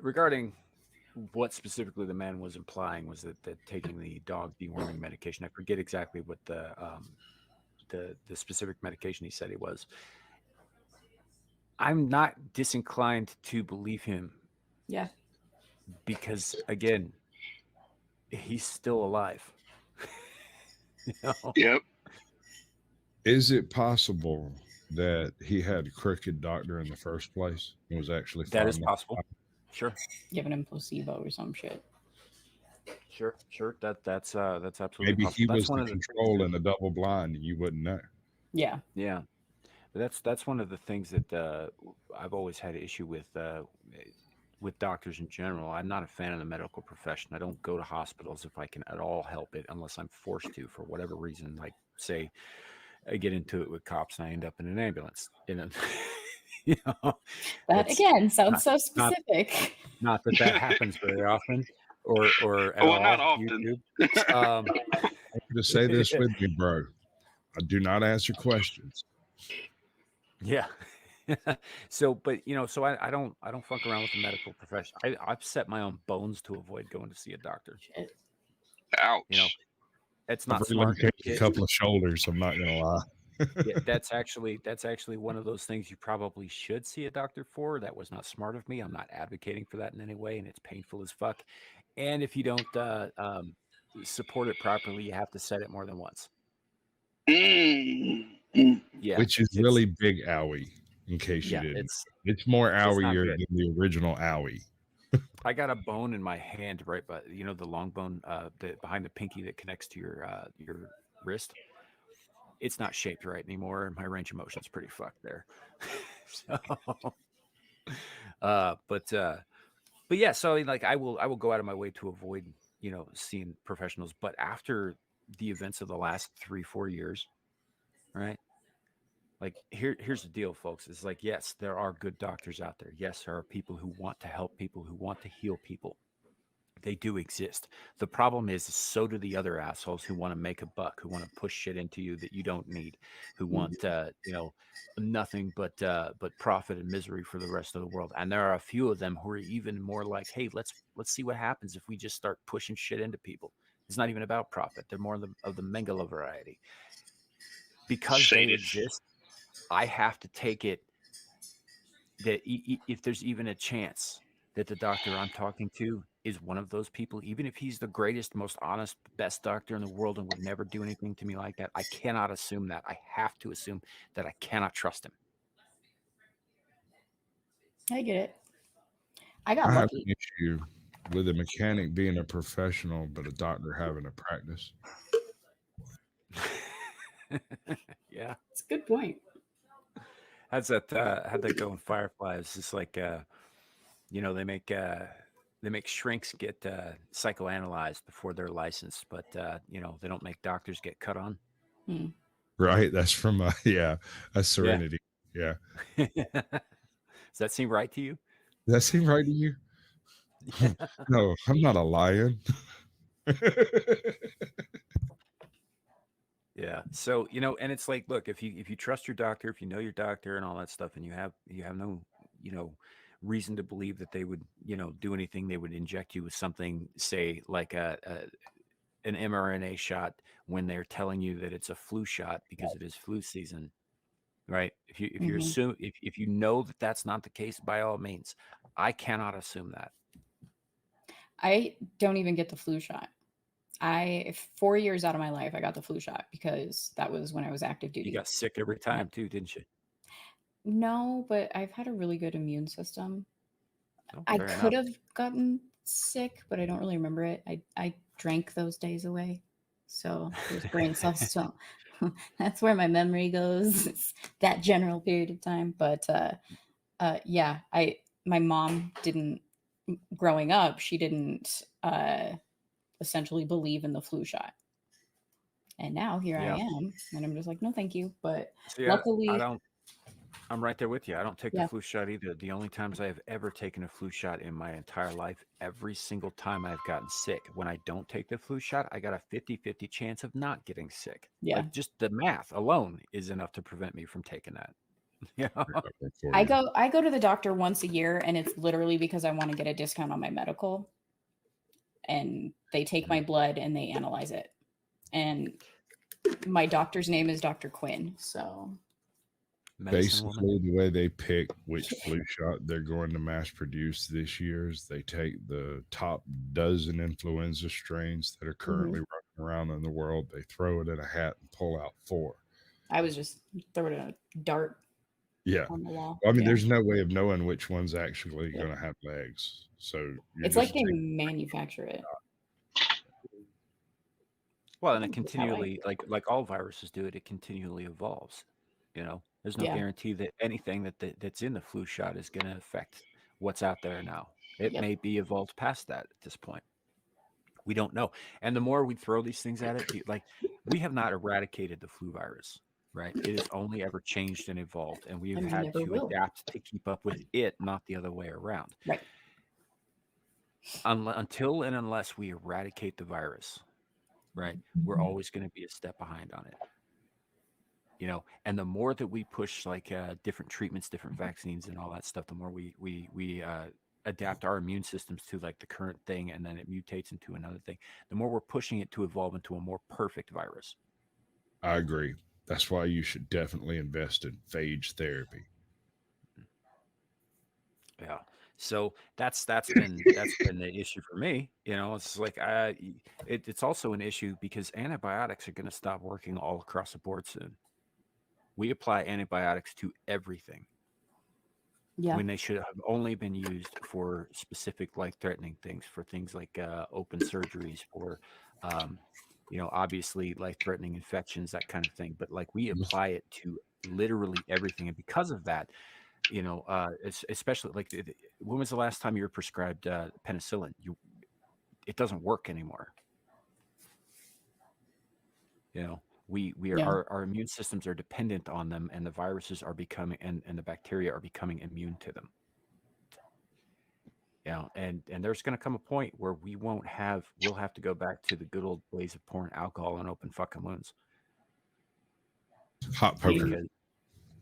regarding what specifically the man was implying was that taking the dog deworming medication. I forget exactly what the specific medication he said it was. I'm not disinclined to believe him Yeah. because again, he's still alive. You know? Yep. Is it possible that he had a crooked doctor in the first place and was actually That is following? possible. Sure. Giving him placebo or some shit. Sure. That's absolutely Maybe possible. he That's was one the of the things control that, and the double blind, and you wouldn't know. Yeah. yeah. But that's one of the things that I've always had issue with doctors in general. I'm not a fan of the medical profession. I don't go to hospitals if I can at all help it, unless I'm forced to for whatever reason. Like, say, I get into it with cops and I end up in an ambulance. You know, That that's again sounds so not specific. not that happens very often or at Well, not all. often. YouTube. Just say this with me, bro. I do not answer questions. Yeah. So, but so I don't fuck around with the medical profession. I've set my own bones to avoid going to see a doctor. Shit. Ouch. It's I've not smart. relocated a couple of shoulders. I'm not gonna lie. Yeah, that's actually one of those things you probably should see a doctor for. That was not smart of me. I'm not advocating for that in any way, and it's painful as fuck. And if you don't support it properly, you have to set it more than once. Yeah, Which is really big owie, in case you yeah, didn't. It's more not owier good. than the original owie. I got a bone in my hand, right, but the long bone behind the pinky that connects to your wrist. It's not shaped right anymore. My range of motion is pretty fucked there. So, but yeah. So like, I will go out of my way to avoid seeing professionals. But after the events of the last 3-4 years, right? Like here's the deal, folks. It's like, yes, there are good doctors out there. Yes, there are people who want to help people, who want to heal people. They do exist. The problem is so do the other assholes who want to make a buck, who want to push shit into you that you don't need, who want nothing but profit and misery for the rest of the world. And there are a few of them who are even more like, hey, let's see what happens if we just start pushing shit into people. It's not even about profit. They're more of the Mengele variety. Because they exist, I have to take it that if there's even a chance that the doctor I'm talking to is one of those people, even if he's the greatest, most honest, best doctor in the world and would never do anything to me like that, I cannot assume that. I have to assume that I cannot trust him. I get it. I got have lucky. an issue with a mechanic being a professional, but a doctor having a practice. Yeah, it's a good point. How'd that go in Firefly? It's just like they make shrinks get psychoanalyzed before they're licensed, but they don't make doctors get cut on. Right, that's from that's Serenity. Yeah. Does that seem right to you? Does that seem right to you? Yeah. No, I'm not a lion. Yeah. So, and it's like, look, if you trust your doctor, if you know your doctor and all that stuff, and you have no, reason to believe that they would, do anything, they would inject you with something, say like an mRNA shot when they're telling you that it's a flu shot because it is flu season, right? If you assume, if you know that that's not the case, by all means, I cannot assume that. I don't even get the flu shot. 4 years out of my life, I got the flu shot because that was when I was active duty. You got sick every time too, didn't you? No, but I've had a really good immune system. Oh, I could have gotten sick, but I don't really remember it. I drank those days away. So there's brain cells still. That's where my memory goes. It's that general period of time. But yeah, my mom didn't, growing up, she didn't essentially believe in the flu shot. And now here I am, and I'm just like, no, thank you. But luckily, I'm right there with you. I don't take the flu shot either. The only times I have ever taken a flu shot in my entire life, every single time I've gotten sick. When I don't take the flu shot, I got a 50-50 chance of not getting sick. Yeah. Like just the math alone is enough to prevent me from taking that. Yeah. I go to the doctor once a year, and it's literally because I want to get a discount on my medical. And they take my blood and they analyze it. And my doctor's name is Dr. Quinn. So basically, the way they pick which flu shot they're going to mass produce this year is they take the top dozen influenza strains that are currently running around in the world. They throw it in a hat and pull out 4. I was just throwing a dart. Yeah. On the wall. Well, I mean, there's no way of knowing which one's actually going to have legs. So it's like they manufacture it. Well, and it continually, like all viruses do, it continually evolves. You know, there's no guarantee that anything that's in the flu shot is going to affect what's out there now. It may be evolved past that at this point. We don't know. And the more we throw these things at it, like we have not eradicated the flu virus, right? It has only ever changed and evolved, and we have had to adapt to keep up with it, not the other way around. Right. Until and unless we eradicate the virus, right, we're always going to be a step behind on it. You know, and the more that we push like different treatments, different vaccines, and all that stuff, the more we adapt our immune systems to like the current thing, and then it mutates into another thing, the more we're pushing it to evolve into a more perfect virus. I agree. That's why you should definitely invest in phage therapy. Yeah. So that's been the issue for me. You know, it's like it's also an issue because antibiotics are going to stop working all across the board soon. We apply antibiotics to everything. Yeah. When they should have only been used for specific life-threatening things, for things like open surgeries, for you know, obviously life-threatening infections, that kind of thing. But like we apply it to literally everything, and because of that, you know, especially like when was the last time you were prescribed penicillin? It doesn't work anymore. You know, we are our immune systems are dependent on them, and the viruses are becoming and the bacteria are becoming immune to them. Yeah, and there's going to come a point where we'll have to go back to the good old days of pouring alcohol and open fucking wounds. Hot poker. Because,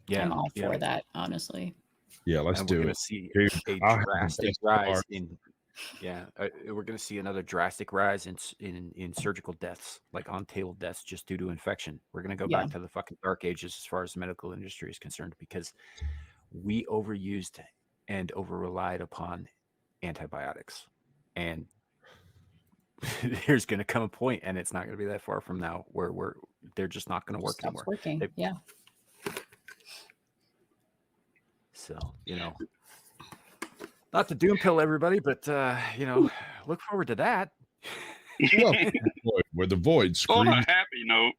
yeah, I'm all for that, honestly. Yeah, let's do it. We're going to see a drastic rise in. Yeah, we're going to see another drastic rise in surgical deaths, like on-table deaths, just due to infection. We're going to go back to the fucking dark ages as far as the medical industry is concerned, because we overused and over-relied upon antibiotics. And there's going to come a point, and it's not going to be that far from now, where they're just not going to work anymore. Working. Yeah. So, you know. Not to doom pill everybody, but you know, look forward to that. Where the void screams. On a happy note.